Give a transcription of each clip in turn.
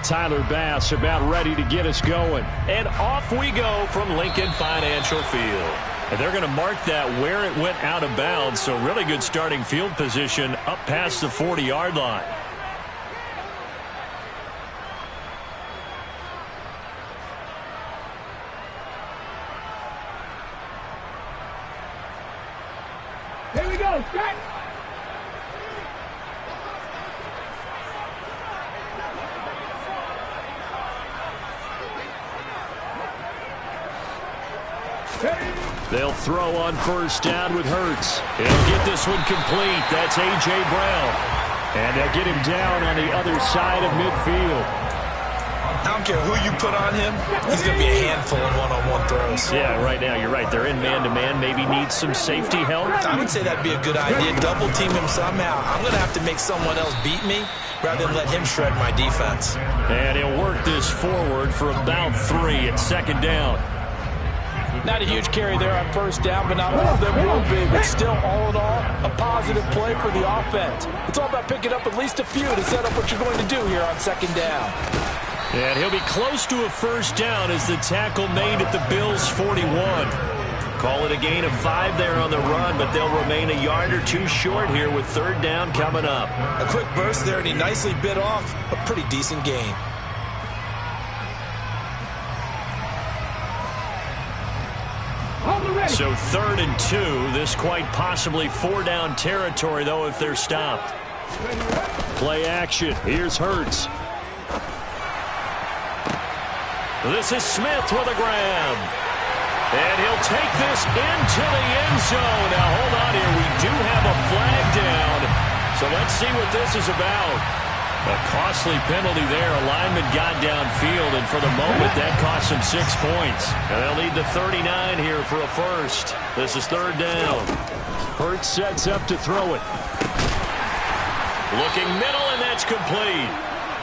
Tyler Bass about ready to get us going. And off we go from Lincoln Financial Field. And they're going to mark that where it went out of bounds. So really good starting field position up past the 40-yard line. Here we go, set. They'll throw on first down with Hurts. He'll get this one complete. That's A.J. Brown. And they'll get him down on the other side of midfield. I don't care who you put on him, he's going to be a handful in one-on-one throws. Yeah, right now, you're right. They're in man-to-man. Maybe need some safety help. I would say that'd be a good idea. Double team him somehow. I'm going to have to make someone else beat me rather than let him shred my defense. And he'll work this forward for about 3 at second down. Not a huge carry there on first down, but not all of them will be. But still, all in all, a positive play for the offense. It's all about picking up at least a few to set up what you're going to do here on second down. And he'll be close to a first down as the tackle made at the Bills' 41. Call it a gain of 5 there on the run, but they'll remain a yard or 2 short here with third down coming up. A quick burst there, and he nicely bit off a pretty decent gain. So 3rd and 2. This quite possibly 4-down territory, though, if they're stopped. Play action. Here's Hurts. This is Smith with a grab. And he'll take this into the end zone. Now, hold on here. We do have a flag down. So let's see what this is about. A costly penalty there. A lineman got downfield, and for the moment, that cost him 6 points. And they'll need the 39 here for a first. This is third down. Hurts sets up to throw it. Looking middle, and that's complete.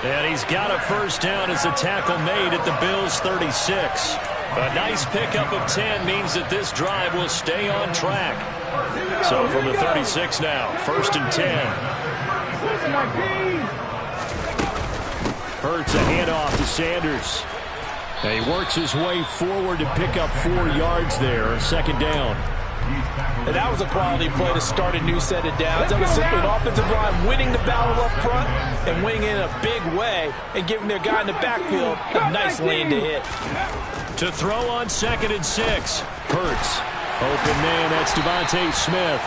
And he's got a first down as the tackle made at the Bills' 36. A nice pickup of 10 means that this drive will stay on track. So from the 36 now, 1st and 10. Hurts a handoff to Sanders. And he works his way forward to pick up 4 yards there. Second down. And that was a quality play to start a new set of downs. That was simply an offensive line winning the battle up front and winning in a big way and giving their guy in the backfield a nice lane to hit. To throw on 2nd and 6. Hurts. Open man, that's Devontae Smith.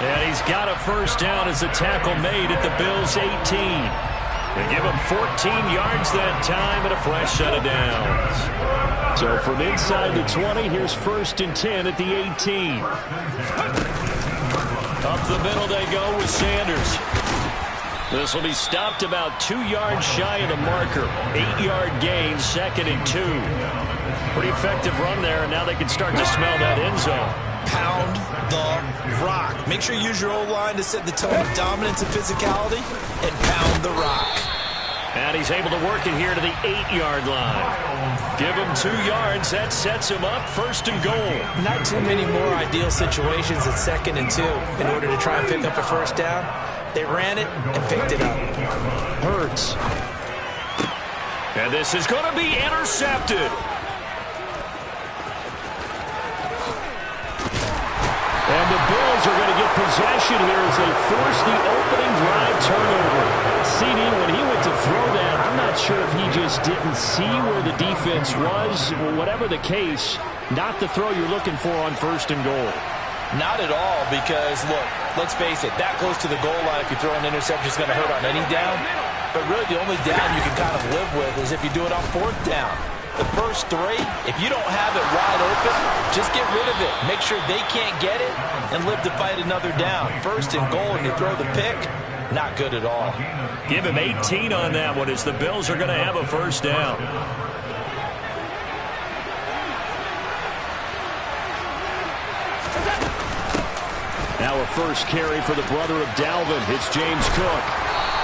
And he's got a first down as the tackle made at the Bills' 18. They give him 14 yards that time and a fresh set of downs. So from inside the 20, here's 1st and 10 at the 18. Up the middle they go with Sanders. This will be stopped about 2 yards shy of the marker. 8-yard gain, 2nd and 2. Pretty effective run there, and now they can start to smell that end zone. Pound the rock. Make sure you use your O-line to set the tone of dominance and physicality, and pound the rock. And he's able to work it here to the 8-yard line. Give him 2 yards. That sets him up 1st and goal. Not too many more ideal situations at 2nd and 2 in order to try and pick up a first down. They ran it and picked it up. Hurts. And this is going to be intercepted. And the Bills are going to get possession here as they force the opening drive turnover. CD, when he went to throw that, I'm not sure if he just didn't see where the defense was. Whatever the case, not the throw you're looking for on 1st and goal. Not at all, because, look, let's face it, that close to the goal line, if you throw an interception, is going to hurt on any down. But really, the only down you can kind of live with is if you do it on 4th down. The first 3, if you don't have it wide open, just get rid of it. Make sure they can't get it and live to fight another down. 1st and goal, and you throw the pick, not good at all. Give him 18 on that one as the Bills are going to have a first down. Now a first carry for the brother of Dalvin. It's James Cook.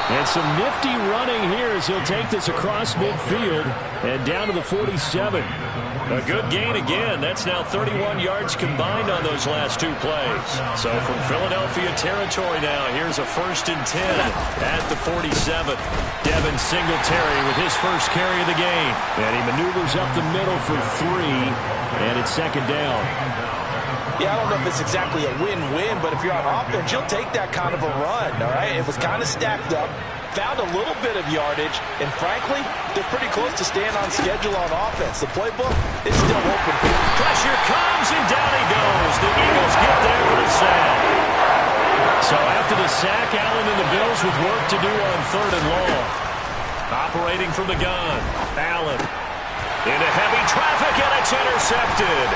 And some nifty running here as he'll take this across midfield and down to the 47. A good gain again. That's now 31 yards combined on those last two plays. So from Philadelphia territory now, here's a 1st and 10 at the 47. Devin Singletary with his first carry of the game. And he maneuvers up the middle for 3, and it's 2nd down. Yeah, I don't know if it's exactly a win-win, but if you're on offense, you'll take that kind of a run, all right? It was kind of stacked up, found a little bit of yardage, and frankly, they're pretty close to staying on schedule on offense. The playbook is still open. Pressure comes, and down he goes. The Eagles get there for the sack. So after the sack, Allen and the Bills with work to do on 3rd and long. Operating from the gun, Allen into heavy traffic, and it's intercepted.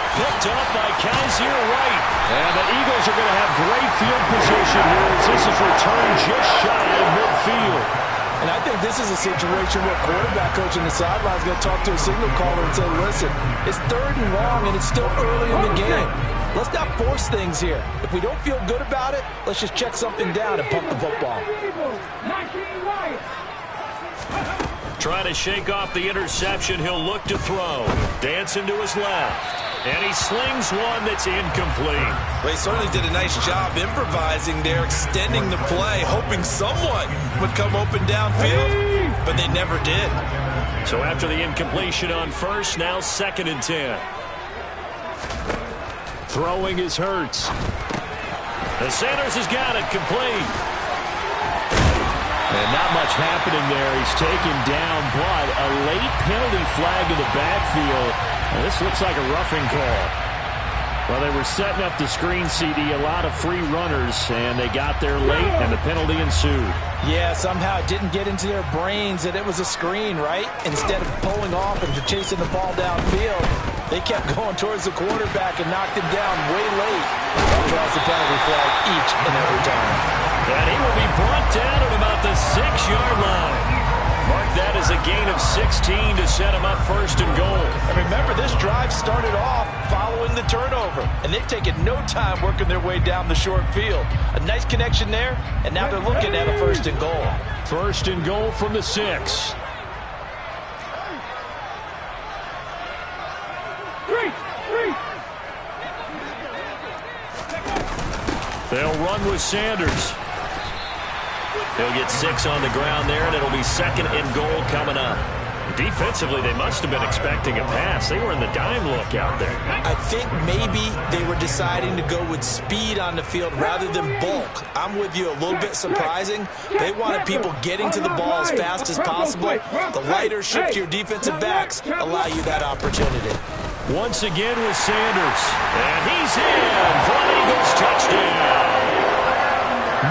Picked up by Kaiser White. And the Eagles are going to have great field position here as this is returned just shy of midfield. And I think this is a situation where quarterback coach on the sideline is going to talk to a signal caller and say, listen, it's 3rd and long and it's still early in the game. Let's not force things here. If we don't feel good about it, let's just check something down and pump the football. Trying to shake off the interception, he'll look to throw. Dancing to his left. And he slings one that's incomplete. Well, he certainly did a nice job improvising there, extending the play, hoping someone would come open downfield, but they never did. So after the incompletion on 1st, now 2nd and 10. Throwing is Hurts. The Sanders has got it complete. And not much happening there. He's taken down, but a late penalty flag in the backfield. And this looks like a roughing call. Well, they were setting up the screen, CD, a lot of free runners, and they got there late, and the penalty ensued. Yeah, somehow it didn't get into their brains that it was a screen, right? Instead of pulling off and chasing the ball downfield, they kept going towards the quarterback and knocked him down way late. That draws the penalty flag each and every time. And he will be brought down at about the 6-yard line. Mark that as a gain of 16 to set him up 1st and goal. And remember, this drive started off following the turnover, and they've taken no time working their way down the short field. A nice connection there, and now they're looking at a 1st and goal. 1st and goal from the 6. They'll run with Sanders. He'll get 6 on the ground there, and it'll be 2nd and goal coming up. Defensively, they must have been expecting a pass. They were in the dime look out there. I think maybe they were deciding to go with speed on the field rather than bulk. I'm with you, a little bit surprising. They wanted people getting to the ball as fast as possible. The lighter shift to your defensive backs allow you that opportunity. Once again with Sanders. And he's in for an Eagles touchdown.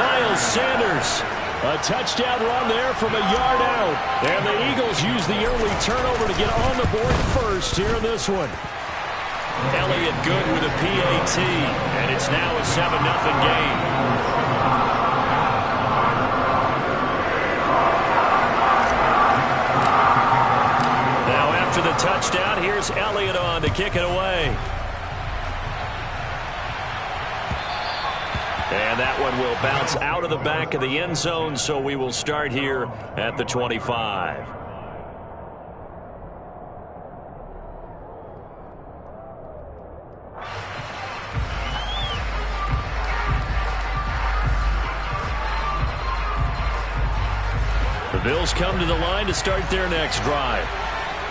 Miles Sanders. A touchdown run there from a yard out. And the Eagles use the early turnover to get on the board first here in this one. Elliott good with a PAT. And it's now a 7-0 game. Now after the touchdown, here's Elliott on to kick it away. And that one will bounce out of the back of the end zone, so we will start here at the 25. The Bills come to the line to start their next drive.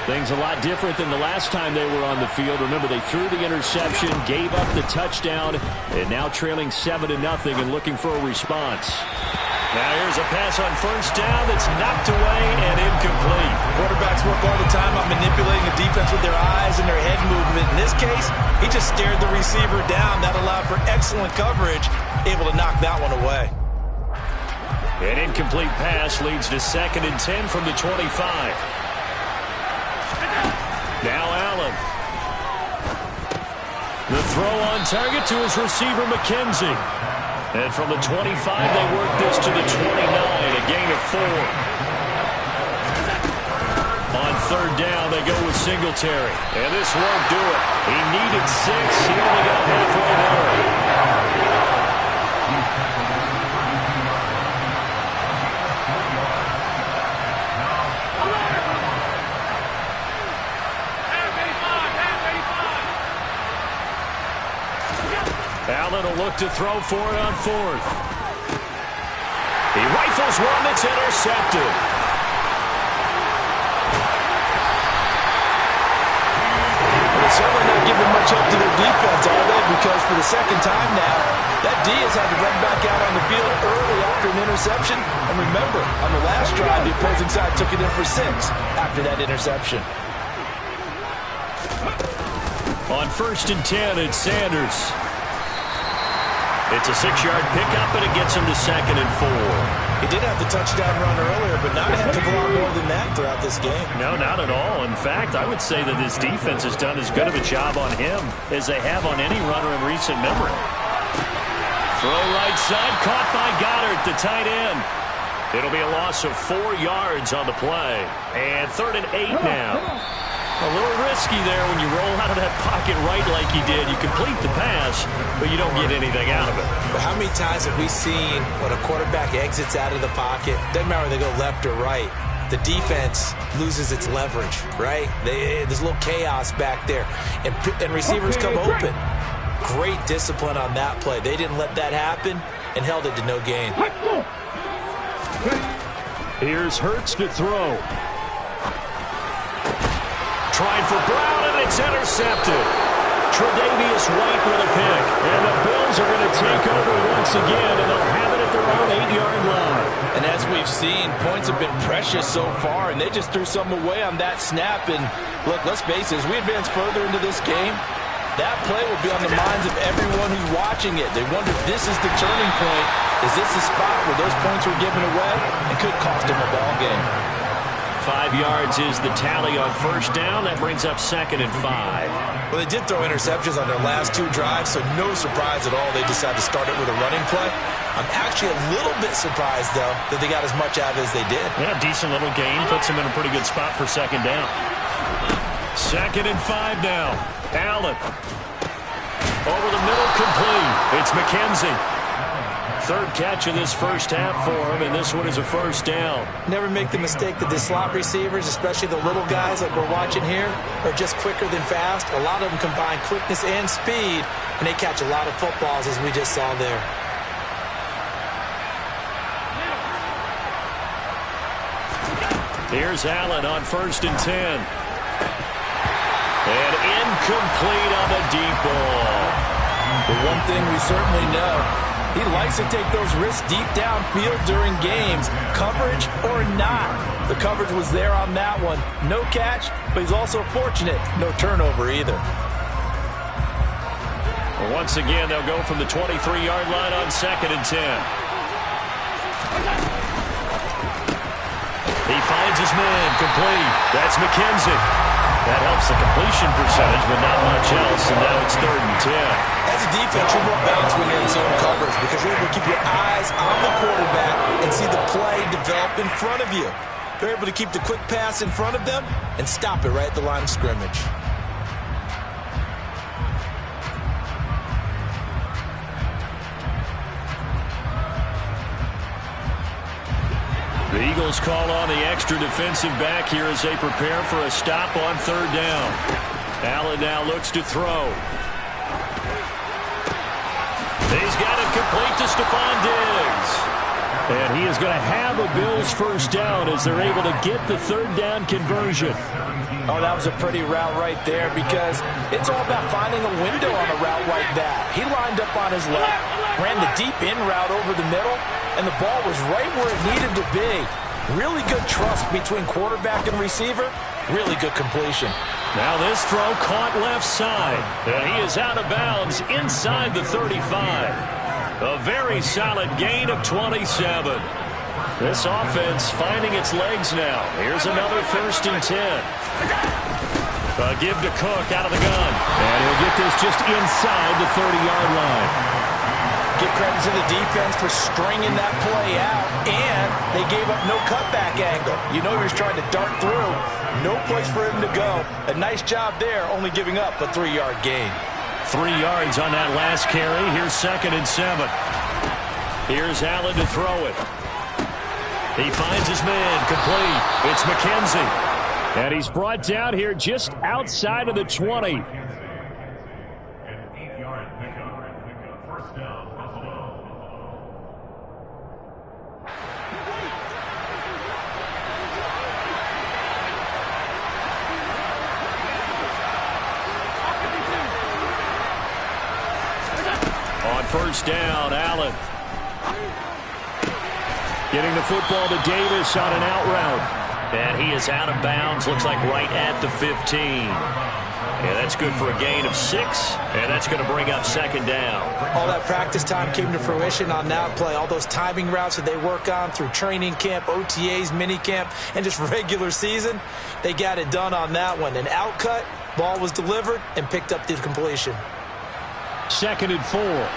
Things a lot different than the last time they were on the field. Remember, they threw the interception, gave up the touchdown, and now trailing 7-0 and looking for a response. Now here's a pass on 1st down that's knocked away and incomplete. Quarterbacks work all the time on manipulating the defense with their eyes and their head movement. In this case, he just stared the receiver down. That allowed for excellent coverage, able to knock that one away. An incomplete pass leads to 2nd and 10 from the 25. Now Allen. The throw on target to his receiver, McKenzie. And from the 25, they work this to the 29, a gain of 4. On 3rd down, they go with Singletary. And this won't do it. He needed 6. He only got halfway there. Allen will look to throw for it on fourth. He rifles one that's intercepted. They're certainly not giving much help to their defense, are they? Because for the second time now, that D has had to run back out on the field early after an interception. And remember, on the last drive, the opposing side took it in for 6 after that interception. On 1st and 10, it's Sanders. It's a 6-yard pickup, and it gets him to 2nd and 4. He did have the touchdown run earlier, but not a heck of a lot more than that throughout this game. No, not at all. In fact, I would say that his defense has done as good of a job on him as they have on any runner in recent memory. Throw right side, caught by Goddard, the tight end. It'll be a loss of 4 yards on the play. And 3rd and 8 now. A little risky there when you roll out of that pocket right like he did. You complete the pass, but you don't get anything out of it. But how many times have we seen when a quarterback exits out of the pocket, doesn't matter whether they go left or right, the defense loses its leverage, right? There's a little chaos back there, and receivers come open. Great discipline on that play. They didn't let that happen and held it to no gain. Here's Hurts to throw. Trying for Brown, and it's intercepted. Tre'Davious White with a pick. And the Bills are going to take over once again, and they'll have it at their own 8-yard line. And as we've seen, points have been precious so far, and they just threw some away on that snap. And look, let's face it, as we advance further into this game, that play will be on the minds of everyone who's watching it. They wonder if this is the turning point. Is this the spot where those points were given away? It could cost them a ball game. 5 yards is the tally on 1st down. That brings up 2nd and 5. Well, they did throw interceptions on their last 2 drives, so no surprise at all they decided to start it with a running play. I'm actually a little bit surprised, though, that they got as much out of it as they did. Yeah, decent little gain. Puts them in a pretty good spot for 2nd down. 2nd and 5 now. Allen. Over the middle, complete. It's McKenzie. 3rd catch of this first half for him, and this one is a 1st down. Never make the mistake that the slot receivers, especially the little guys like we're watching here, are just quicker than fast. A lot of them combine quickness and speed, and they catch a lot of footballs, as we just saw there. Here's Allen on 1st and 10. And incomplete on the deep ball. The one thing we certainly know, he likes to take those risks deep downfield during games, coverage or not. The coverage was there on that one. No catch, but he's also fortunate. No turnover either. Well, once again, they'll go from the 23-yard line on 2nd and 10. He finds his man, complete. That's McKenzie. That helps the completion percentage, but not much else, and now it's 3rd and 10. As a defense, you're more balanced when you're in zone coverage because you're able to keep your eyes on the quarterback and see the play develop in front of you. You're able to keep the quick pass in front of them and stop it right at the line of scrimmage. The Eagles call on the extra defensive back here as they prepare for a stop on 3rd down. Allen now looks to throw. He's got it complete to Stephon Diggs. And he is going to have a Bills 1st down as they're able to get the 3rd down conversion. Oh, that was a pretty route right there because it's all about finding a window on a route like that. He lined up on his left, ran the deep in route over the middle, and the ball was right where it needed to be. Really good trust between quarterback and receiver. Really good completion. Now this throw caught left side. And he is out of bounds inside the 35. A very solid gain of 27. This offense finding its legs now. Here's another 1st and 10. A give to Cook out of the gun. And he'll get this just inside the 30-yard line. Give credit to the defense for stringing that play out, and they gave up no cutback angle. You know he was trying to dart through. No place for him to go. A nice job there, only giving up a 3-yard gain. 3 yards on that last carry. Here's 2nd and 7. Here's Allen to throw it. He finds his man, complete. It's McKenzie. And he's brought down here just outside of the 20. first down. Allen getting the football to Davis on an out route. And he is out of bounds. Looks like right at the 15. Yeah, that's good for a gain of 6, and that's going to bring up second down. All that practice time came to fruition on that play. All those timing routes that they work on through training camp, OTAs, minicamp, and just regular season, they got it done on that one. An out cut, ball was delivered, and picked up the completion. 2nd and 4.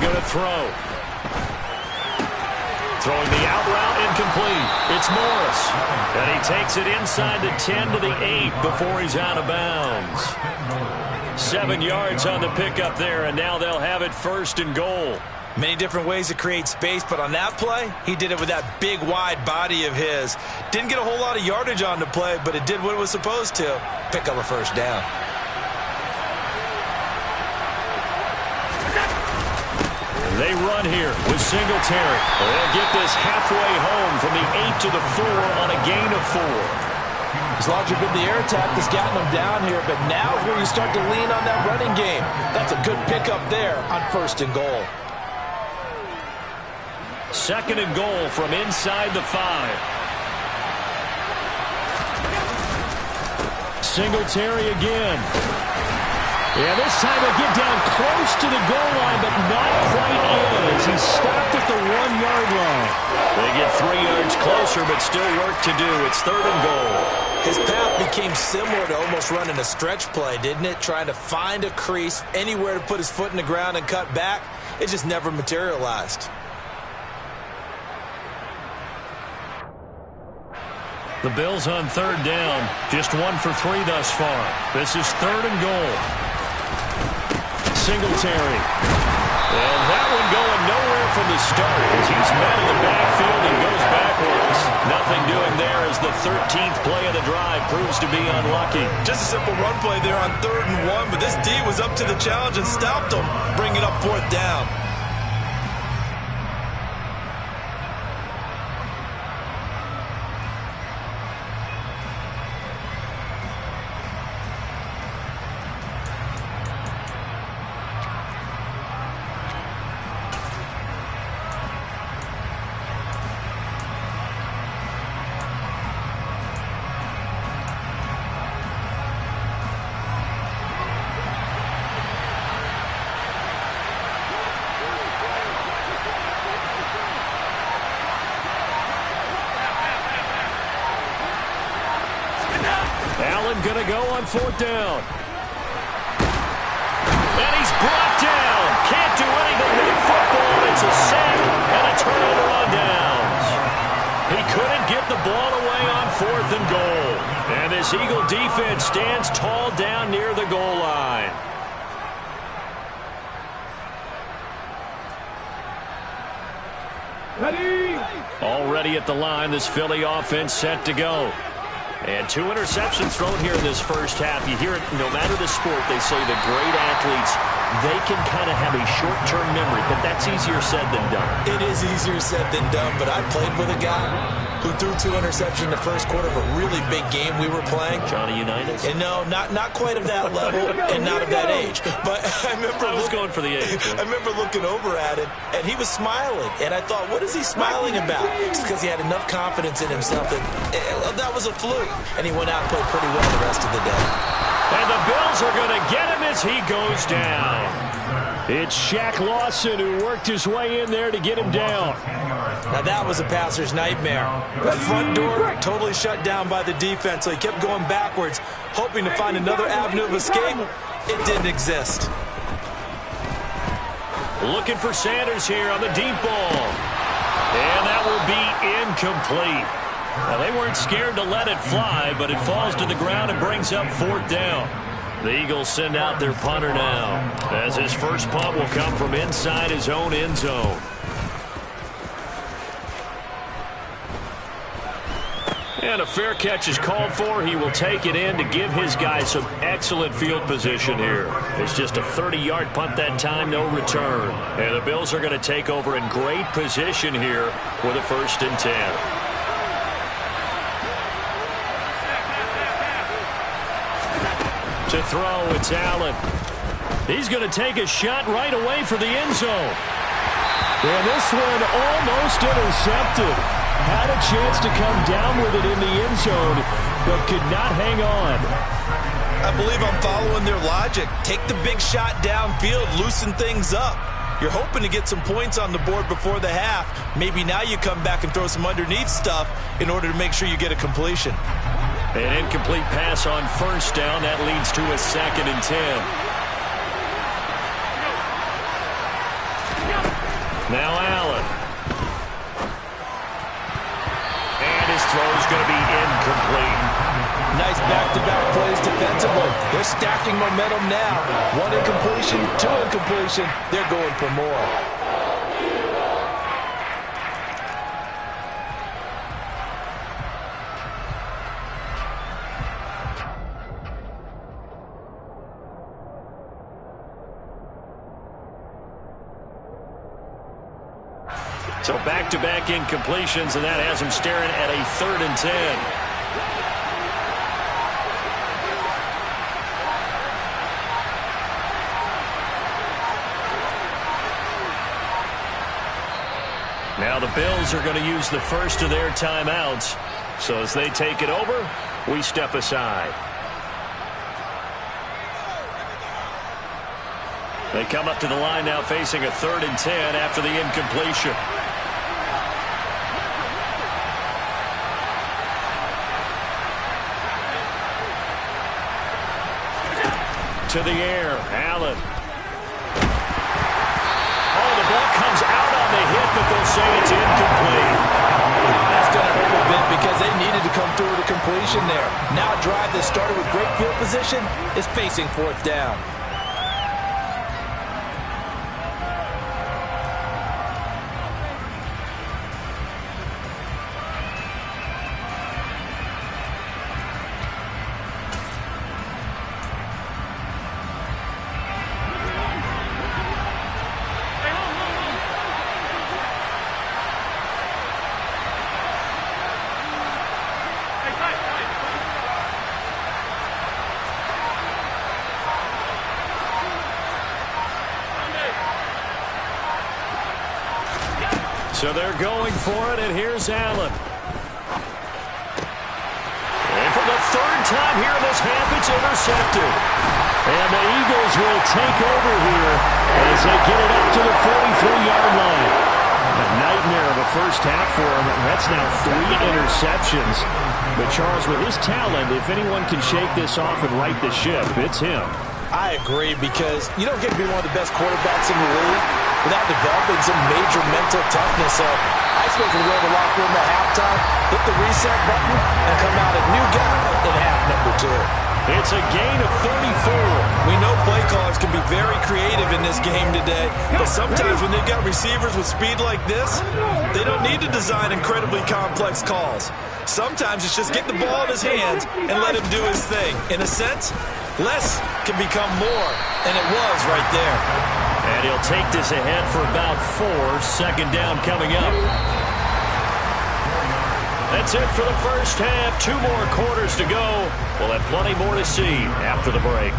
Going to throw. Throwing the out route, incomplete. It's Morris. And he takes it inside the 10 to the 8 before he's out of bounds. 7 yards on the pickup there, and now they'll have it 1st and goal. Many different ways to create space, but on that play, he did it with that big, wide body of his. Didn't get a whole lot of yardage on the play, but it did what it was supposed to. Pick up a first down. They run here with Singletary. They'll get this halfway home from the 8 to the 4 on a gain of 4. It's largely been the air attack that's gotten them down here, but now is where you start to lean on that running game. That's a good pickup there on 1st and goal. 2nd and goal from inside the 5. Singletary again. Yeah, this time he'll get down close to the goal line, but not quite in as he's stopped at the 1-yard line. They get 3 yards closer, but still work to do. It's 3rd and goal. His path became similar to almost running a stretch play, didn't it? Trying to find a crease, anywhere to put his foot in the ground and cut back. It just never materialized. The Bills on 3rd down. Just 1 for 3 thus far. This is 3rd and goal. Singletary. And that one going nowhere from the start as he's met in the backfield and goes backwards. Nothing doing there as the 13th play of the drive proves to be unlucky. Just a simple run play there on 3rd and 1, but this D was up to the challenge and stopped him, bringing up 4th down. Going to go on 4th down. And he's brought down. Can't do anything with the football. It's a sack and a turnover on downs. He couldn't get the ball away on 4th and goal. And this Eagle defense stands tall down near the goal line. Ready? Already at the line, this Philly offense set to go. And 2 interceptions thrown here in this first half. You hear it, no matter the sport, they say the great athletes, they can kind of have a short-term memory, but that's easier said than done. It is easier said than done, but I played with a guy who threw 2 interceptions in the first quarter of a really big game we were playing. Johnny Unitas? And no, not quite of that level and not of that age. But I remember I was going for the age. I remember looking over at him, and he was smiling. And I thought, what is he smiling about? It's because he had enough confidence in himself that was a fluke. And he went out and played pretty well the rest of the day. And the Bills are going to get him as he goes down. It's Shaq Lawson who worked his way in there to get him down. Now that was a passer's nightmare. The front door totally shut down by the defense, so he kept going backwards, hoping to find another avenue of escape. It didn't exist. Looking for Sanders here on the deep ball. And that will be incomplete. Now, they weren't scared to let it fly, but it falls to the ground and brings up 4th down. The Eagles send out their punter now, as his first punt will come from inside his own end zone. And a fair catch is called for. He will take it in to give his guys some excellent field position here. It's just a 30-yard punt that time, no return. And the Bills are going to take over in great position here with a 1st and 10. To throw, it's Allen. He's going to take a shot right away for the end zone. And this one almost intercepted. Had a chance to come down with it in the end zone, but could not hang on. I believe I'm following their logic. Take the big shot downfield, loosen things up. You're hoping to get some points on the board before the half. Maybe now you come back and throw some underneath stuff in order to make sure you get a completion. An incomplete pass on 1st down. That leads to a 2nd and 10. Now Allen. Throw's going to be incomplete. Nice back-to-back plays defensively. They're stacking momentum now. 1 incompletion, 2 incompletion. They're going for more. So back-to-back incompletions, and that has him staring at a 3rd and 10. Now the Bills are going to use the first of their timeouts. So as they take it over, we step aside. They come up to the line now facing a 3rd and 10 after the incompletion. To the air, Allen. Oh, the ball comes out on the hit, but they'll say it's incomplete. That's going to hurt a bit because they needed to come through with a completion there. Now a drive that started with great field position is facing 4th down. So they're going for it, and here's Allen. And for the 3rd time here in this half, it's intercepted. And the Eagles will take over here as they get it up to the 43-yard line. A nightmare of a first half for him. That's now 3 interceptions. But Charles, with his talent, if anyone can shake this off and right the ship, it's him. I agree, because you don't get to be one of the best quarterbacks in the league without developing some major mental toughness. So I suppose we'll go to the locker room at halftime, hit the reset button, and come out a new guy in half number 2. It's a gain of 34. We know play callers can be very creative in this game today, but sometimes when they've got receivers with speed like this, they don't need to design incredibly complex calls. Sometimes it's just get the ball in his hands and let him do his thing. In a sense, less can become more, and it was right there. And he'll take this ahead for about 4. 2nd down coming up. That's it for the first half. 2 more quarters to go. We'll have plenty more to see after the break.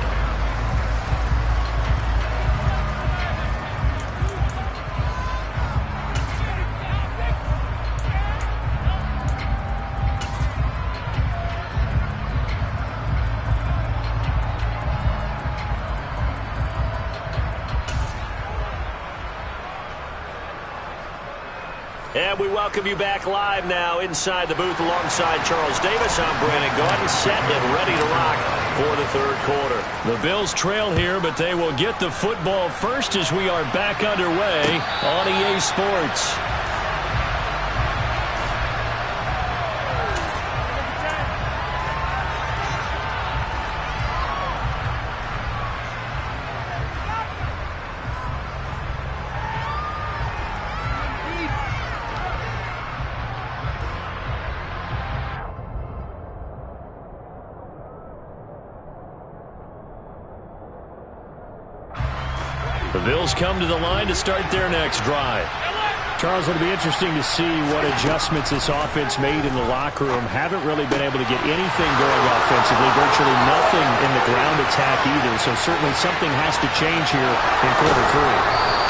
And we welcome you back live now inside the booth alongside Charles Davis. I'm Brandon Gaudin, set and ready to rock for the 3rd quarter. The Bills trail here, but they will get the football first as we are back underway on EA Sports. The Bills come to the line to start their next drive. Charles, it'll be interesting to see what adjustments this offense made in the locker room. Haven't really been able to get anything going offensively, virtually nothing in the ground attack either. So certainly something has to change here in quarter three.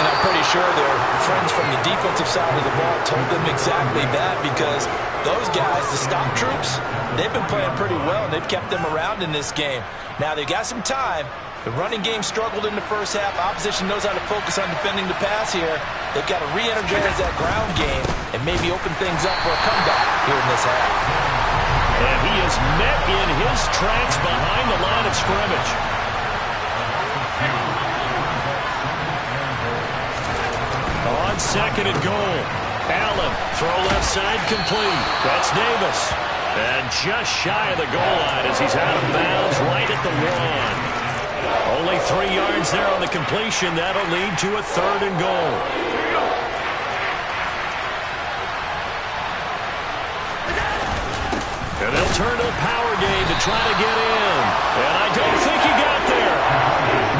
And I'm pretty sure their friends from the defensive side of the ball told them exactly that, because those guys, the stop troops, they've been playing pretty well, and they've kept them around in this game. Now they've got some time. The running game struggled in the first half. Opposition knows how to focus on defending the pass here. They've got to re-energize that ground game and maybe open things up for a comeback here in this half. And he is met in his tracks behind the line of scrimmage. On second and goal, Allen, throw left side complete. That's Davis. And just shy of the goal line as he's out of bounds right at the 1. Only 3 yards there on the completion. That'll lead to a 3rd and goal. And they'll turn to the power game to try to get in. And I don't think he got there.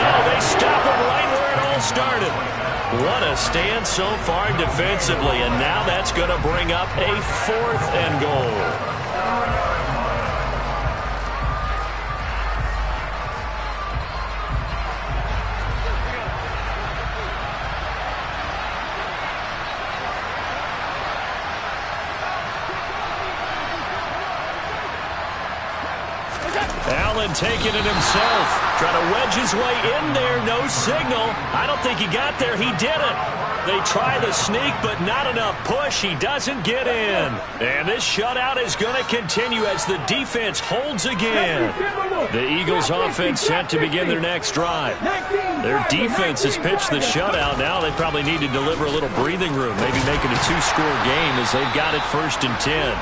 No, they stop him right where it all started. What a stand so far defensively. And now that's going to bring up a 4th and goal. Allen taking it himself. Trying to wedge his way in there. No signal. I don't think he got there. He didn't. They try the sneak, but not enough push. He doesn't get in. And this shutout is going to continue as the defense holds again. The Eagles offense set to begin their next drive. Their defense has pitched the shutout. Now they probably need to deliver a little breathing room. Maybe make it a 2-score game as they've got it 1st and 10.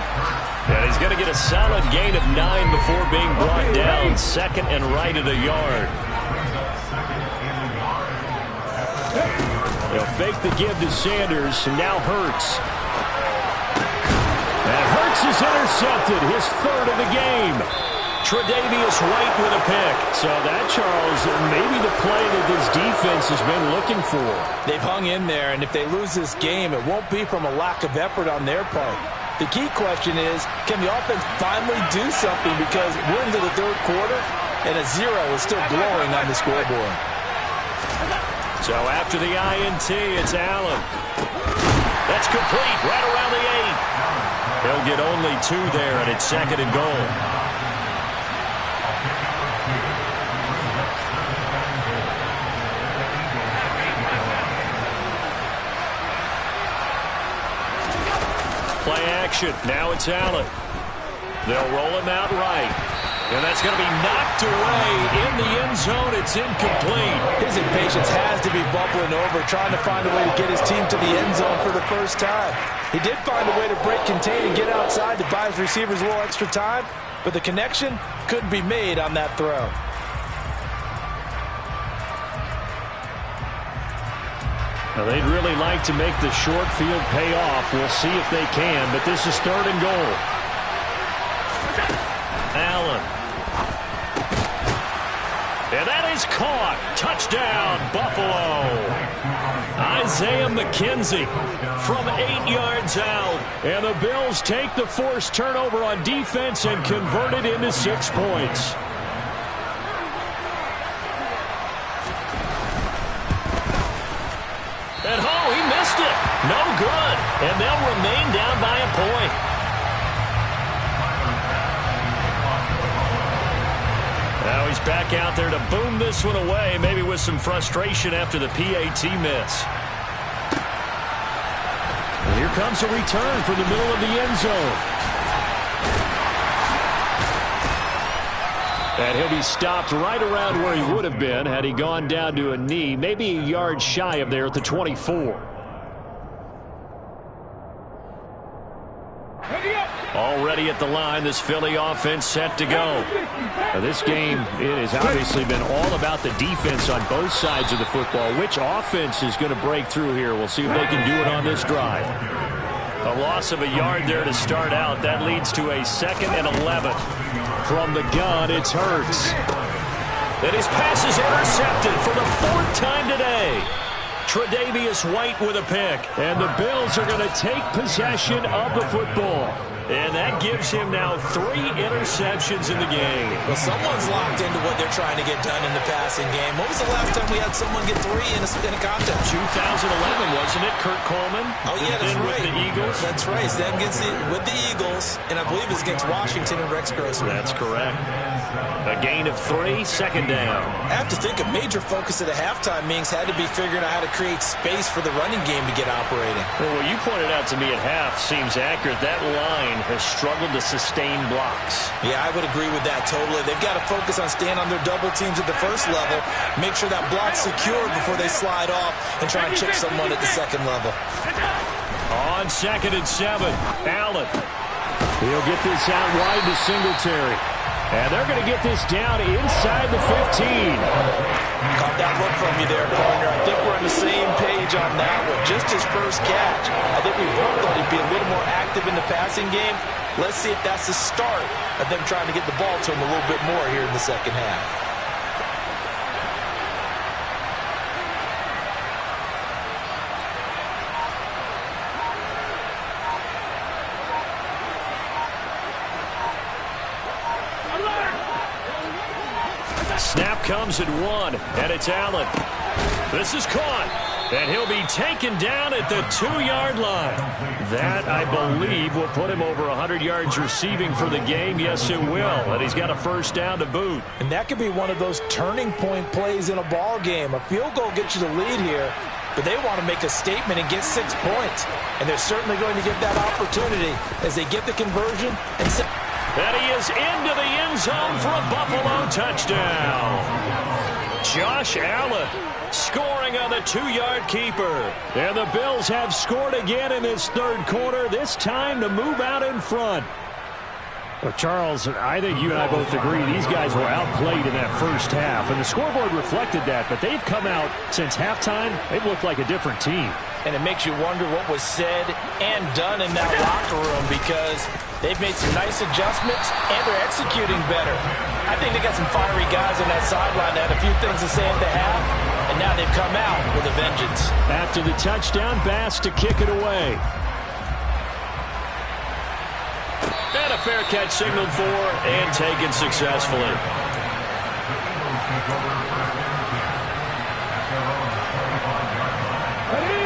And he's going to get a solid gain of 9 before being brought down. 2nd and right at a yard. They'll fake the give to Sanders. And now Hurts. And Hurts is intercepted. His 3rd of the game. Tre'Davious White with a pick. So that, Charles, maybe the play that this defense has been looking for. They've hung in there, and if they lose this game, it won't be from a lack of effort on their part. The key question is, can the offense finally do something, because we're into the 3rd quarter and a 0 is still glowing on the scoreboard. So after the INT, it's Allen. That's complete right around the 8. He'll get only 2 there, and it's 2nd and goal. Play action. Now it's Allen. They'll roll him out right. And that's going to be knocked away in the end zone. It's incomplete. His impatience has to be bubbling over, trying to find a way to get his team to the end zone for the first time. He did find a way to break contain and get outside to buy his receivers a little extra time, but the connection couldn't be made on that throw. Now, they'd really like to make the short field pay off. We'll see if they can, but this is 3rd and goal. Allen. And that is caught. Touchdown, Buffalo. Isaiah McKenzie from 8 yards out. And the Bills take the forced turnover on defense and convert it into 6 points. And he missed it. No good. And they'll remain down by a point. Now he's back out there to boom this one away, maybe with some frustration after the PAT miss. And here comes a return from the middle of the end zone. And he'll be stopped right around where he would have been had he gone down to a knee, maybe a yard shy of there at the 24. Already at the line, this Philly offense set to go. Now this game, it has obviously been all about the defense on both sides of the football. Which offense is going to break through here? We'll see if they can do it on this drive. A loss of a yard there to start out. That leads to a 2nd and 11. From the gun, it's Hurts. And his pass is intercepted for the 4th time today. Tre'Davious White with a pick. And the Bills are going to take possession of the football. And that gives him now 3 interceptions in the game. Well, someone's locked into what they're trying to get done in the passing game. When was the last time we had someone get 3 in a contest? 2011, wasn't it? Kurt Coleman. Oh, yeah, that's right. With the Eagles. That's right. Then with the Eagles, and I believe it's against Washington and Rex Grossman. That's correct. A gain of 3, second down. I have to think a major focus at the halftime meetings had to be figuring out how to create space for the running game to get operating. Well, what you pointed out to me at half seems accurate. That line has struggled to sustain blocks. Yeah, I would agree with that totally. They've got to focus on staying on their double teams at the first level, make sure that block's secure before they slide off and try and chip someone at the second level. On 2nd and 7, Allen. He'll get this out wide to Singletary. And they're going to get this down inside the 15. Caught that look from you there, partner. I think we're on the same page on that one. Just his first catch. I think we both thought he'd be a little more active in the passing game. Let's see if that's the start of them trying to get the ball to him a little bit more here in the second half. Snap comes at 1, and it's Allen. This is caught, and he'll be taken down at the 2-yard line. That, I believe, will put him over 100 yards receiving for the game. Yes, it will, and he's got a first down to boot. And that could be one of those turning point plays in a ball game. A field goal gets you the lead here, but they want to make a statement and get 6 points. And they're certainly going to get that opportunity as they get the conversion and and he is into the end zone for a Buffalo touchdown. Josh Allen scoring on the 2-yard keeper. And the Bills have scored again in this third quarter, this time to move out in front. Well, Charles, I think you and I both agree these guys were outplayed in that first half, and the scoreboard reflected that, but they've come out since halftime. They've looked like a different team. And it makes you wonder what was said and done in that locker room, because they've made some nice adjustments, and they're executing better. I think they got some fiery guys on that sideline that had a few things to say at the half, and now they've come out with a vengeance. After the touchdown, Bass to kick it away. And a fair catch signaled for and taken successfully.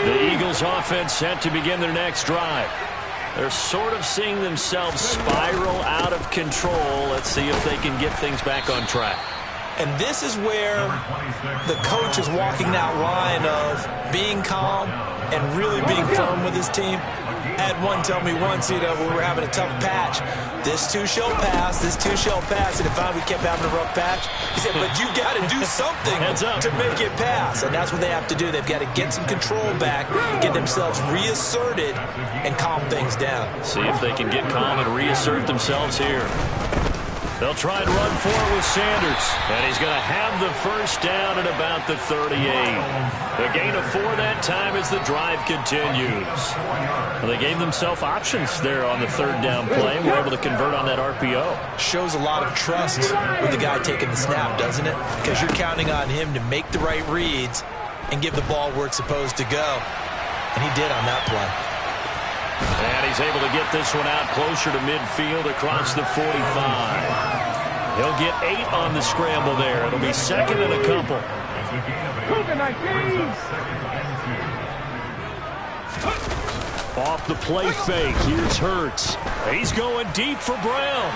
The Eagles offense set to begin their next drive. They're sort of seeing themselves spiral out of control. Let's see if they can get things back on track. And this is where the coach is walking that line of being calm and really being firm with his team. I had one tell me once, when we were having a tough patch, this too shall pass, this too shall pass, and if we kept having a rough patch, he said, but you got to do something to make it pass, and that's what they have to do. They've got to get some control back, get themselves reasserted, and calm things down. See if they can get calm and reassert themselves here. They'll try and run for it with Sanders. And he's going to have the first down at about the 38. The gain of 4 that time as the drive continues. Well, they gave themselves options there on the third down play. Were able to convert on that RPO. Shows a lot of trust with the guy taking the snap, doesn't it? Because you're counting on him to make the right reads and give the ball where it's supposed to go. And he did on that play. And he's able to get this one out closer to midfield across the 45. He'll get 8 on the scramble there. It'll be second and a couple. Off the play fake, here's Hurts. He's going deep for Brown.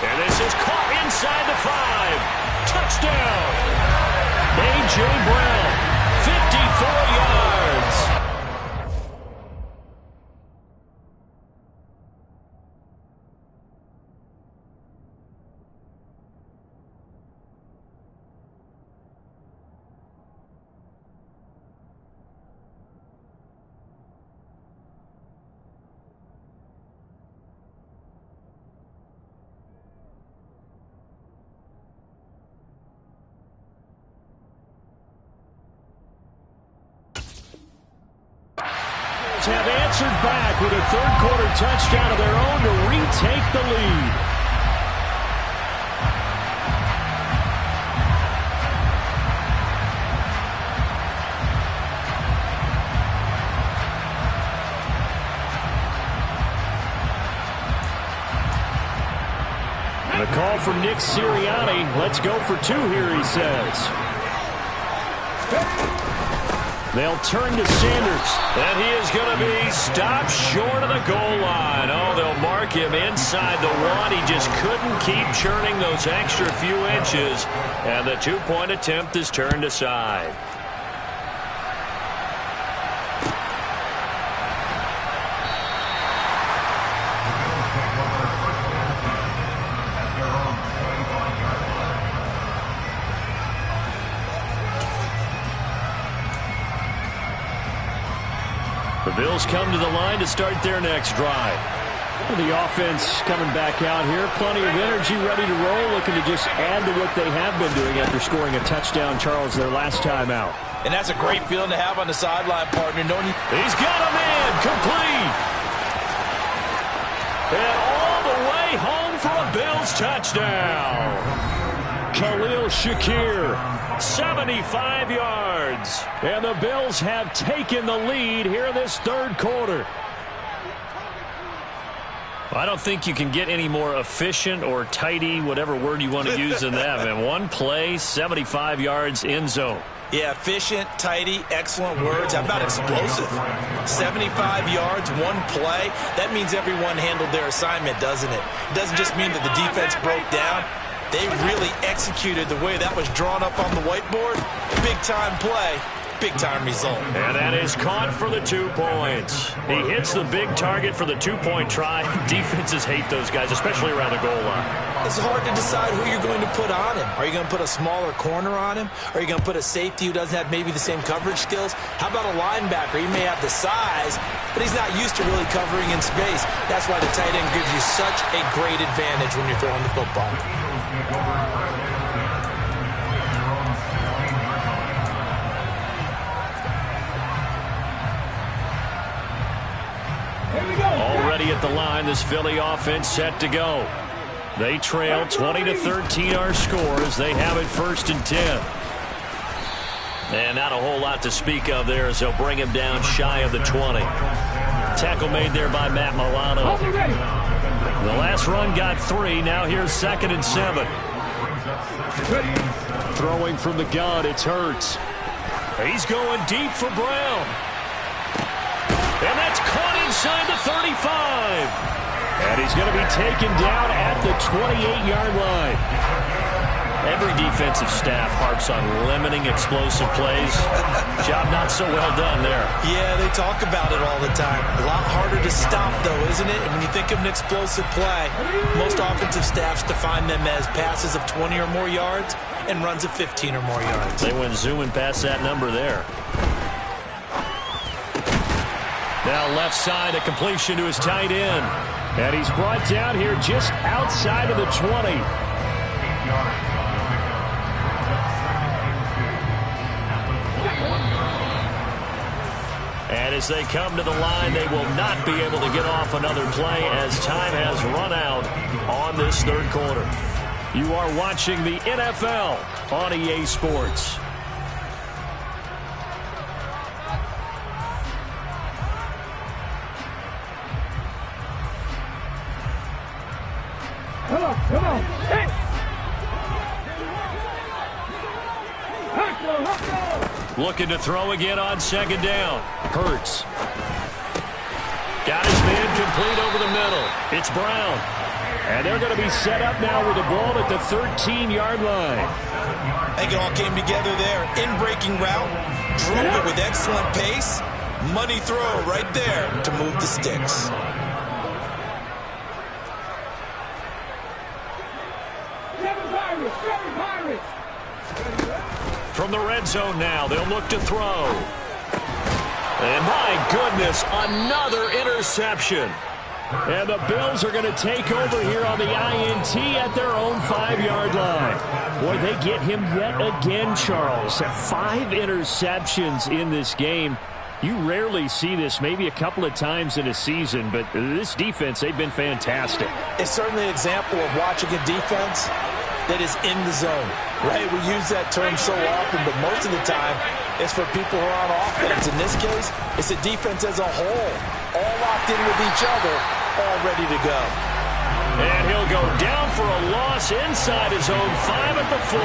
And this is caught inside the 5. Touchdown! A.J. Brown, 54 yards. Have answered back with a third-quarter touchdown of their own to retake the lead. And a call from Nick Sirianni. Let's go for 2 here, he says. They'll turn to Sanders. And he is going to be stopped short of the goal line. Oh, they'll mark him inside the 1. He just couldn't keep churning those extra few inches. And the 2-point attempt is turned aside. The Bills come to the line to start their next drive. The offense coming back out here. Plenty of energy, ready to roll, looking to just add to what they have been doing after scoring a touchdown, Charles, their last time out. And that's a great feeling to have on the sideline, partner. He's got a man complete. And all the way home for a Bills touchdown. Khalil Shakir. 75 yards. And the Bills have taken the lead here this third quarter. I don't think you can get any more efficient or tidy, whatever word you want to use in that. And one play, 75 yards, end zone. Yeah, efficient, tidy, excellent words. How about explosive? 75 yards, one play. That means everyone handled their assignment, doesn't it? It doesn't just mean that the defense broke down. They really executed the way that was drawn up on the whiteboard. Big-time play, big-time result. And that is caught for the 2 points. He hits the big target for the 2-point try. Defenses hate those guys, especially around the goal line. It's hard to decide who you're going to put on him. Are you going to put a smaller corner on him? Are you going to put a safety who doesn't have maybe the same coverage skills? How about a linebacker? He may have the size, but he's not used to really covering in space. That's why the tight end gives you such a great advantage when you're throwing the football. Already at the line, this Philly offense set to go. They trail 20-13 our score as they have it 1st and 10. And not a whole lot to speak of there as they'll bring him down shy of the 20. Tackle made there by Matt Milano. The last run got 3. Now here's 2nd and 7. Throwing from the gun, it's Hurts. He's going deep for Brown. And that's caught inside the 35. And he's going to be taken down at the 28-yard line. Every defensive staff harps on limiting explosive plays. Job not so well done there. Yeah, they talk about it all the time. A lot harder to stop, though, isn't it? And when you think of an explosive play, most offensive staffs define them as passes of 20 or more yards and runs of 15 or more yards. They went zooming past that number there. Now left side, a completion to his tight end. And he's brought down here just outside of the 20. And as they come to the line, they will not be able to get off another play as time has run out on this third quarter. You are watching the NFL on EA Sports. Come on. Hey. Looking to throw again on 2nd down. Hurts. Got his man complete over the middle. It's Brown. And they're going to be set up now with the ball at the 13-yard line. I think it all came together there. In-breaking route, drove it with excellent pace. Money throw right there to move the sticks. From the red zone now, they'll look to throw. And my goodness, another interception. And the Bills are going to take over here on the INT at their own 5-yard line. Boy, they get him yet again, Charles. 5 interceptions in this game. You rarely see this, maybe a couple of times in a season, but this defense, they've been fantastic. It's certainly an example of watching a defense that is in the zone, right? We use that term so often, but most of the time it's for people who are on offense. In this case, it's a defense as a whole, all locked in with each other, all ready to go. And he'll go down for a loss inside his own 5 at the 4.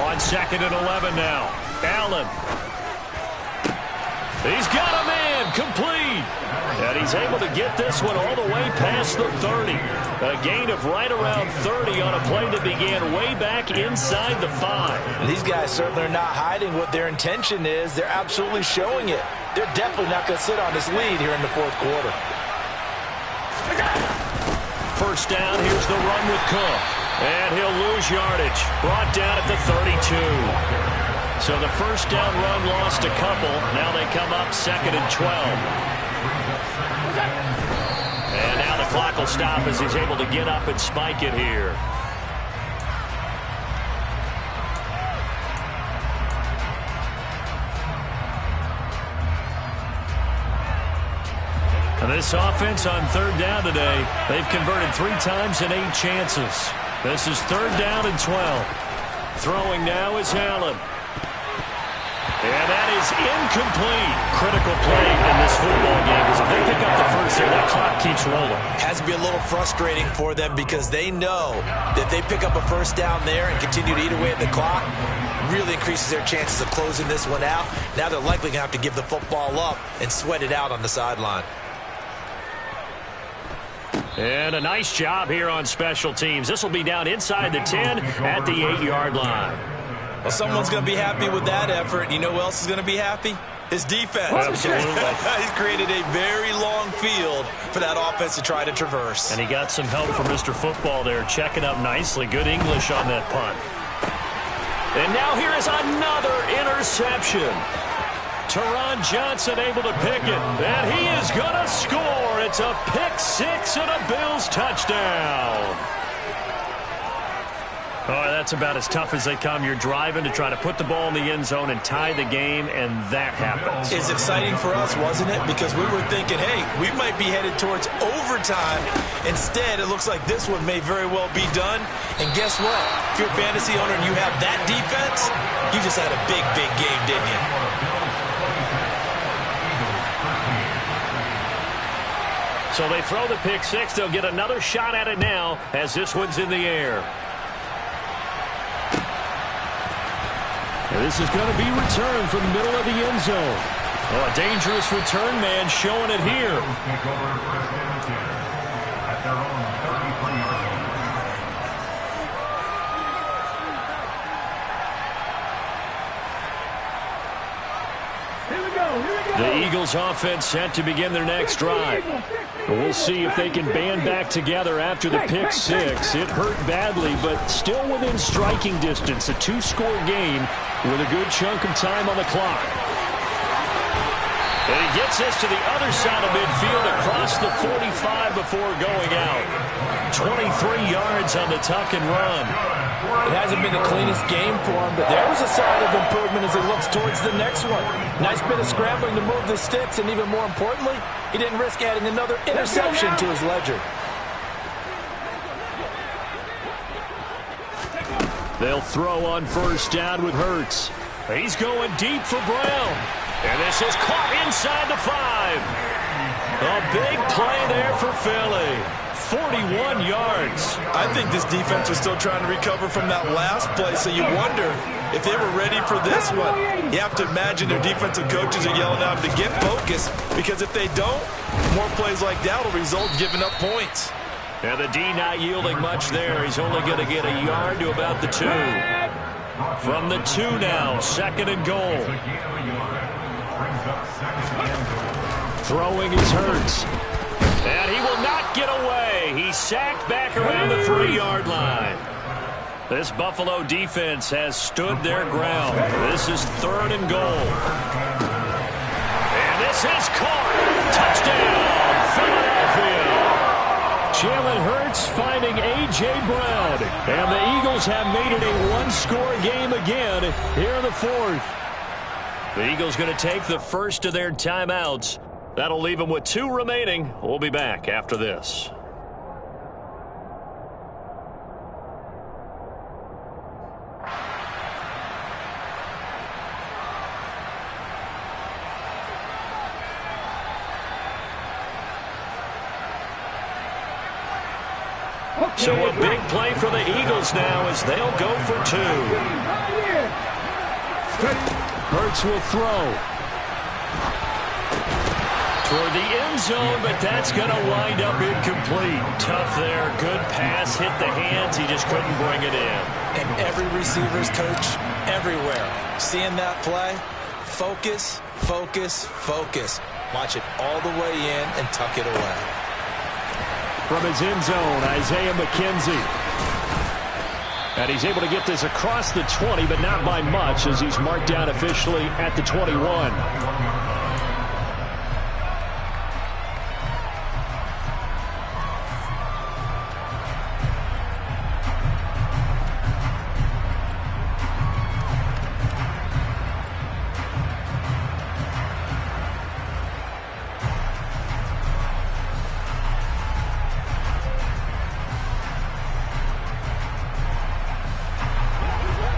On 2nd and 11 now. Allen. He's got a man, complete. And he's able to get this one all the way past the 30. A gain of right around 30 on a play that began way back inside the 5. These guys certainly are not hiding what their intention is. They're absolutely showing it. They're definitely not going to sit on this lead here in the 4th quarter. First down, here's the run with Cook. And he'll lose yardage. Brought down at the 32. So the first down run lost a couple. Now they come up 2nd and 12. And now the clock will stop as he's able to get up and spike it here. And this offense on 3rd down today, they've converted 3 times in 8 chances. This is 3rd down and 12. Throwing now is Allen. And that is incomplete. Critical play in this football game because if they pick up the first here, that clock keeps rolling. Has to be a little frustrating for them because they know that they pick up a first down there and continue to eat away at the clock, really increases their chances of closing this one out. Now they're likely going to have to give the football up and sweat it out on the sideline. And a nice job here on special teams. This will be down inside the 10 at the 8-yard line. Well, someone's going to be happy with that effort. You know who else is going to be happy? His defense. Absolutely. He's created a very long field for that offense to try to traverse. And he got some help from Mr. Football there, checking up nicely. Good English on that punt. And now here is another interception. Teron Johnson able to pick it. And he is going to score. It's a pick-6 and a Bills touchdown. Oh, that's about as tough as they come. You're driving to try to put the ball in the end zone and tie the game, and that happens. It's exciting for us, wasn't it? Because we were thinking, hey, we might be headed towards overtime. Instead, it looks like this one may very well be done. And guess what? If you're a fantasy owner and you have that defense, you just had a big, big game, didn't you? So they throw the pick-6. They'll get another shot at it now as this one's in the air. This is going to be returned from the middle of the end zone. Oh, a dangerous return man showing it here. The Eagles offense set to begin their next drive. We'll see if they can band back together after the pick-6. It hurt badly, but still within striking distance. A 2-score game with a good chunk of time on the clock. And he gets this to the other side of midfield across the 45 before going out. 23 yards on the tuck and run. It hasn't been the cleanest game for him, but there was a sign of improvement as he looks towards the next one. Nice bit of scrambling to move the sticks, and even more importantly, he didn't risk adding another interception to his ledger. They'll throw on first down with Hurts. He's going deep for Brown. And this is caught inside the 5. A big play there for Philly. 41 yards. I think this defense was still trying to recover from that last play, so you wonder if they were ready for this one. You have to imagine their defensive coaches are yelling at them to get focused, because if they don't, more plays like that will result in giving up points. And the D not yielding much there. He's only going to get a yard to about the 2. From the 2 now, 2nd and goal. Throwing is Hurts. And he will not get away. He's sacked back around the 3-yard line. This Buffalo defense has stood their ground. This is 3rd and goal. And this is caught. Touchdown, Philadelphia. Jalen Hurts finding A.J. Brown. And the Eagles have made it a 1-score game again here in the 4th. The Eagles going to take the first of their timeouts. That'll leave them with 2 remaining. We'll be back after this. So a big play for the Eagles now as they'll go for 2. Hurts will throw. Toward the end zone, but that's going to wind up incomplete. Tough there. Good pass. Hit the hands. He just couldn't bring it in. And every receiver's coach everywhere. Seeing that play, focus, focus, focus. Watch it all the way in and tuck it away. From his end zone, Isaiah McKenzie. And he's able to get this across the 20, but not by much as he's marked down officially at the 21.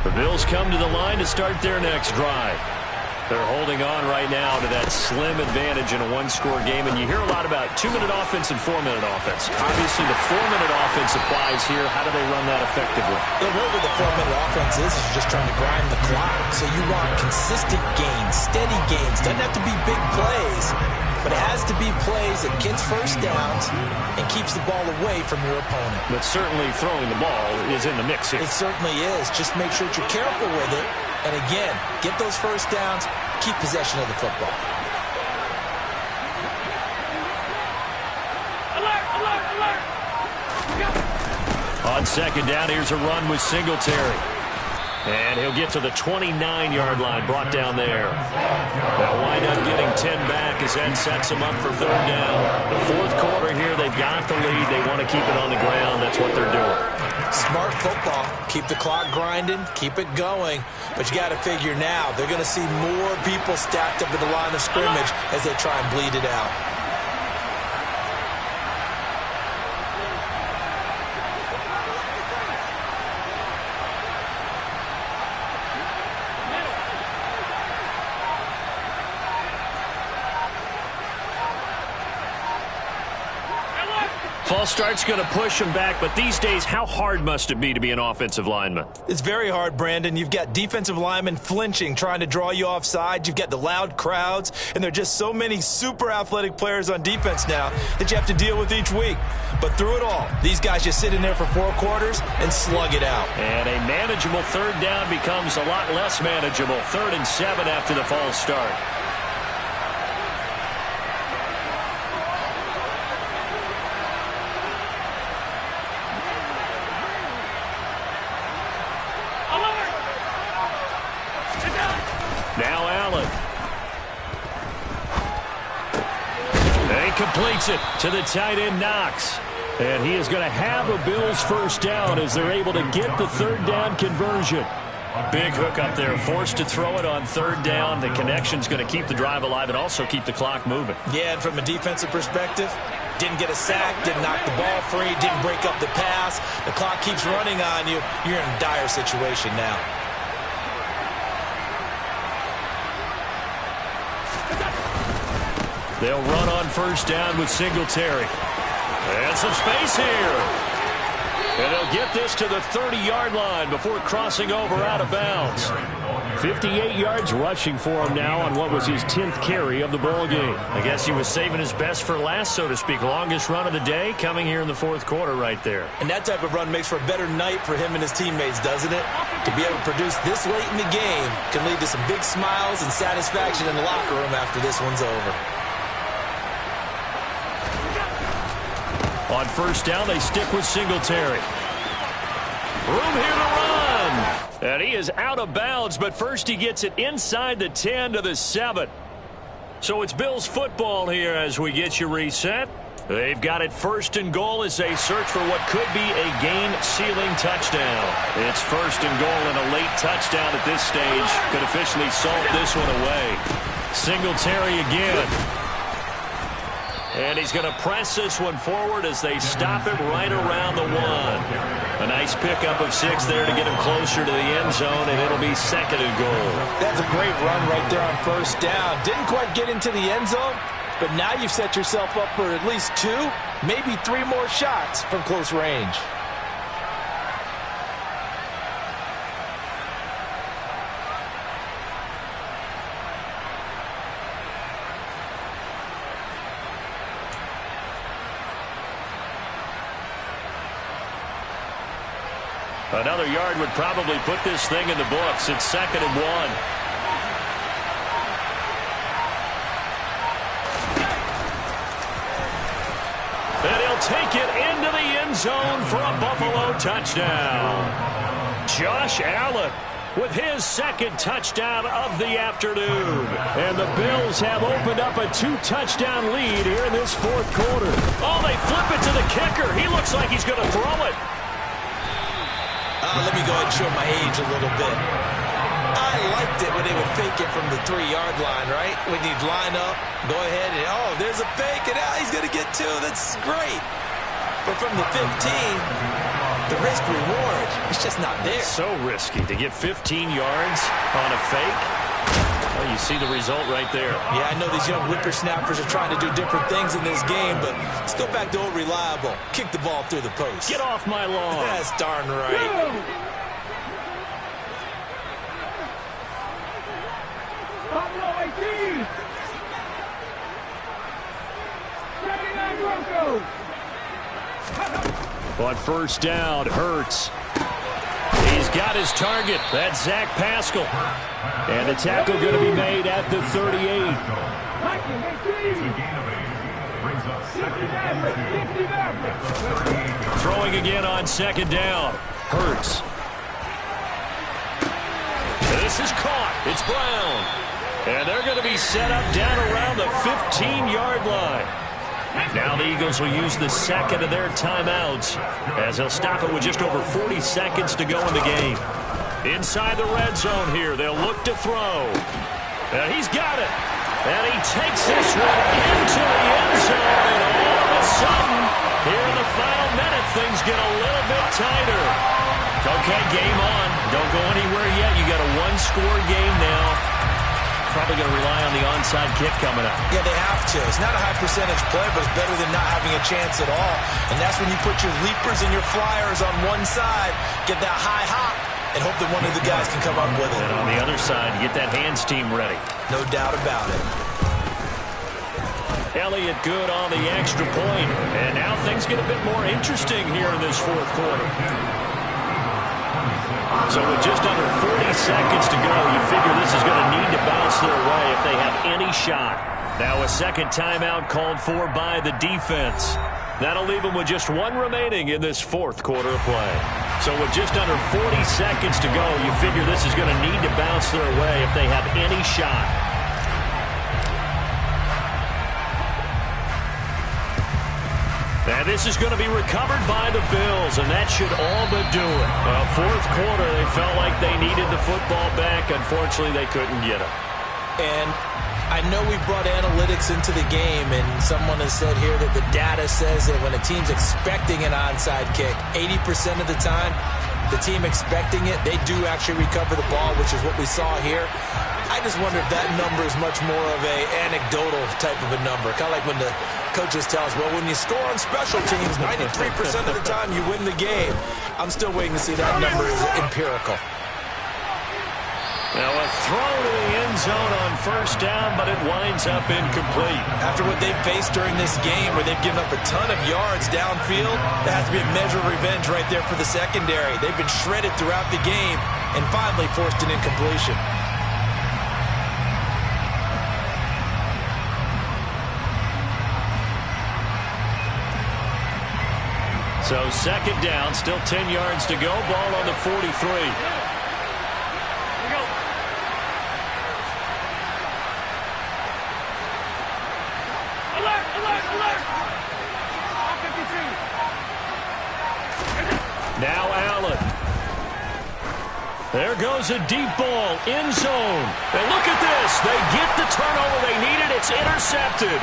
The Bills come to the line to start their next drive. They're holding on right now to that slim advantage in a one-score game, and you hear a lot about 2-minute offense and 4-minute offense. Obviously, the 4-minute offense applies here. How do they run that effectively? The role of the 4-minute offense is just trying to grind the clock. So you want consistent gains, steady gains. Doesn't have to be big plays, but it has to be plays that gets first downs and keeps the ball away from your opponent. But certainly throwing the ball is in the mix here. It certainly is. Just make sure that you're careful with it. And again, get those first downs, keep possession of the football. Alert, alert, alert. On second down, here's a run with Singletary. And he'll get to the 29-yard line, brought down there. They'll wind up getting 10 back as that sets them up for third down. The fourth quarter here, they've got the lead. They want to keep it on the ground. That's what they're doing. Smart football. Keep the clock grinding. Keep it going. But you got to figure now, they're going to see more people stacked up at the line of scrimmage as they try and bleed it out. False start's going to push him back, but these days, how hard must it be to be an offensive lineman? It's very hard, Brandon. You've got defensive linemen flinching, trying to draw you offside. You've got the loud crowds, and there are just so many super athletic players on defense now that you have to deal with each week. But through it all, these guys just sit in there for 4 quarters and slug it out. And a manageable third down becomes a lot less manageable. 3rd and 7 after the false start. Now Allen. And he completes it to the tight end, Knox. And he is going to have a Bills first down as they're able to get the third down conversion. Big hook up there, forced to throw it on third down. The connection's going to keep the drive alive and also keep the clock moving. Yeah, and from a defensive perspective, didn't get a sack, didn't knock the ball free, didn't break up the pass. The clock keeps running on you. You're in a dire situation now. They'll run on first down with Singletary. And some space here. And they'll get this to the 30-yard line before crossing over out of bounds. 58 yards rushing for him now on what was his 10th carry of the ball game. I guess he was saving his best for last, so to speak. Longest run of the day coming here in the fourth quarter right there. And that type of run makes for a better night for him and his teammates, doesn't it? To be able to produce this late in the game can lead to some big smiles and satisfaction in the locker room after this one's over. On first down, they stick with Singletary. Room here to run. And he is out of bounds, but first he gets it inside the 10 to the 7. So it's Bills football here as we get you reset. They've got it first and goal as they search for what could be a game-sealing touchdown. It's first and goal, and a late touchdown at this stage could officially salt this one away. Singletary again. And he's going to press this one forward as they stop it right around the 1. A nice pickup of 6 there to get him closer to the end zone, and it'll be 2nd and goal. That's a great run right there on first down. Didn't quite get into the end zone, But now you've set yourself up for at least 2, maybe 3 more shots from close range. Another yard would probably put this thing in the books. It's 2nd and 1. And he'll take it into the end zone for a Buffalo touchdown. Josh Allen with his 2nd touchdown of the afternoon. And the Bills have opened up a 2-touchdown lead here in this 4th quarter. Oh, they flip it to the kicker. He looks like he's going to throw it. Let me go ahead and show my age a little bit. I liked it when they would fake it from the 3-yard line, right? When you'd line up, go ahead and, oh, there's a fake, and now he's going to get 2. That's great. But from the 15, the risk-reward, it's just not there. So risky to get 15 yards on a fake. Well, you see the result right there. Yeah, I know these young whippersnappers are trying to do different things in this game, but let's go back to old reliable. Kick the ball through the post. Get off my lawn. That's darn right. Buffalo 18. 79 Broncos. On 1st down, Hurts. He's got his target. That's Zach Pascal. And the tackle going to be made at the 38. Throwing again on 2nd down. Hurts. This is caught. It's Brown. And they're going to be set up down around the 15-yard line. Now the Eagles will use the 2nd of their timeouts as they'll stop it with just over 40 seconds to go in the game. Inside the red zone here, they'll look to throw. And he's got it. And he takes this one into the end zone. And all of a sudden, here in the final minute, things get a little bit tighter. Okay, game on. Don't go anywhere yet. You got a 1-score game now. Probably going to rely on the onside kick coming up. Yeah, they have to. It's not a high percentage play, but it's better than not having a chance at all. And that's when you put your leapers and your flyers on one side, get that high hop, and hope that one of the guys can come up with it. And on the other side, get that hands team ready. No doubt about it. Elliott good on the extra point. And now things get a bit more interesting here in this 4th quarter. So with just under 40 seconds to go, you figure this is going to need to bounce their way if they have any shot. Now a 2nd timeout called for by the defense. That'll leave them with just 1 remaining in this 4th quarter of play. So with just under 40 seconds to go, you figure this is going to need to bounce their way if they have any shot. And this is going to be recovered by the Bills, and that should all but do it. Well, 4th quarter, they felt like they needed the football back. Unfortunately, they couldn't get it. And I know we brought analytics into the game, and someone has said here that the data says that when a team's expecting an onside kick, 80% of the time, the team expecting it, they do actually recover the ball, which is what we saw here. I just wonder if that number is much more of a anecdotal type of a number. Kind of like when the coaches tell us, well, when you score on special teams, 93% of the time you win the game. I'm still waiting to see that number is empirical. Now a throw to the end zone on 1st down, but it winds up incomplete. After what they've faced during this game where they've given up a ton of yards downfield, that has to be a measure of revenge right there for the secondary. They've been shredded throughout the game and finally forced an incompletion. So 2nd down, still 10 yards to go. Ball on the 43. Now Allen. There goes a deep ball, end zone. And look at this. They get the turnover they needed. It's intercepted.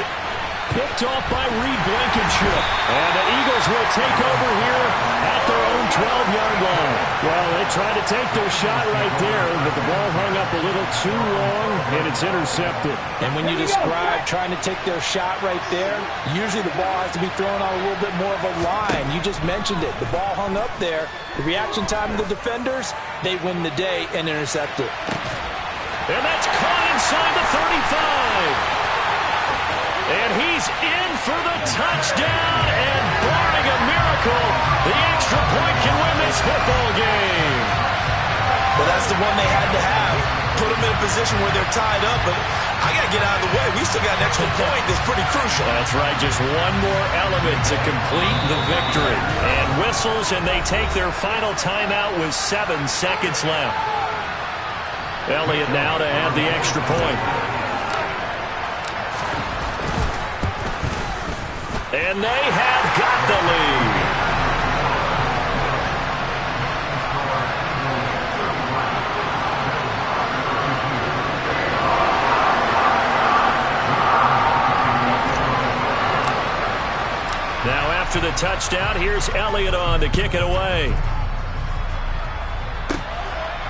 picked off by Reed Blankenship. And the Eagles will take over here at their own 12-yard line. Well, they tried to take their shot right there, but the ball hung up a little too long, and it's intercepted. And when you describe trying to take their shot right there, usually the ball has to be thrown on a little bit more of a line. You just mentioned it. The ball hung up there. The reaction time of the defenders, they win the day and intercept it. And that's caught inside the 35. And he's in for the touchdown, and barring a miracle, the extra point can win this football game. Well, that's the one they had to have. Put them in a position where they're tied up, but I got to get out of the way. We still got an extra point that's pretty crucial. That's right, just one more element to complete the victory. And whistles, and they take their final timeout with 7 seconds left. Elliott now to add the extra point. And they have got the lead. Now after the touchdown, here's Elliott on to kick it away.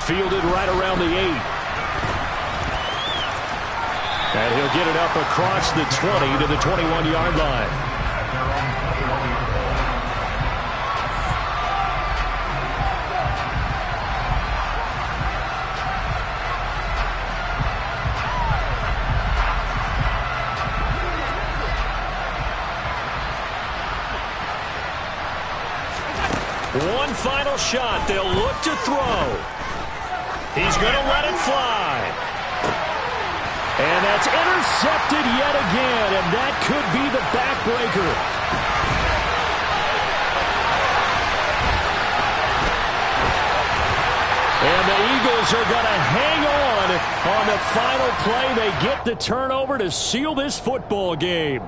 Fielded right around the 8. And he'll get it up across the 20 to the 21-yard line. One final shot. They'll look to throw. He's going to let it fly. And that's intercepted yet again, and that could be the backbreaker. And the Eagles are going to hang on the final play. They get the turnover to seal this football game.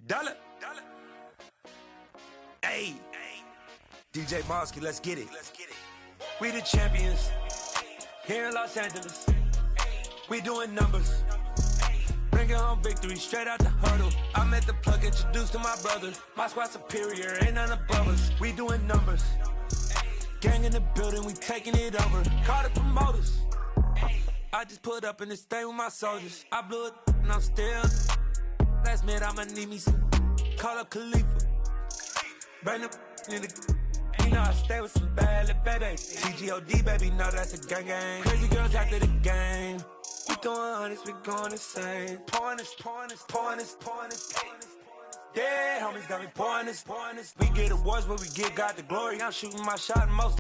Dollar. Hey, DJ Mosky, let's get it. We the champions here in Los Angeles. We doing numbers. Bringing home victory straight out the huddle. I'm at the plug, introduced to my brother. My squad superior, ain't none above us. We doing numbers. Gang in the building, we taking it over. Call the promoters. I just put up in this thing with my soldiers. I blew it and I'm still. Last minute, I'ma need me some. Call up Khalifa. Bring the in the. You know I stay with some bad little baby. TGOD, baby, know that's a gang gang. Crazy girls after the game. We throwing hundreds, we going insane. Pouring this. Yeah, homies got me pouring this. We get awards, but we get God the glory. I'm shooting my shot most.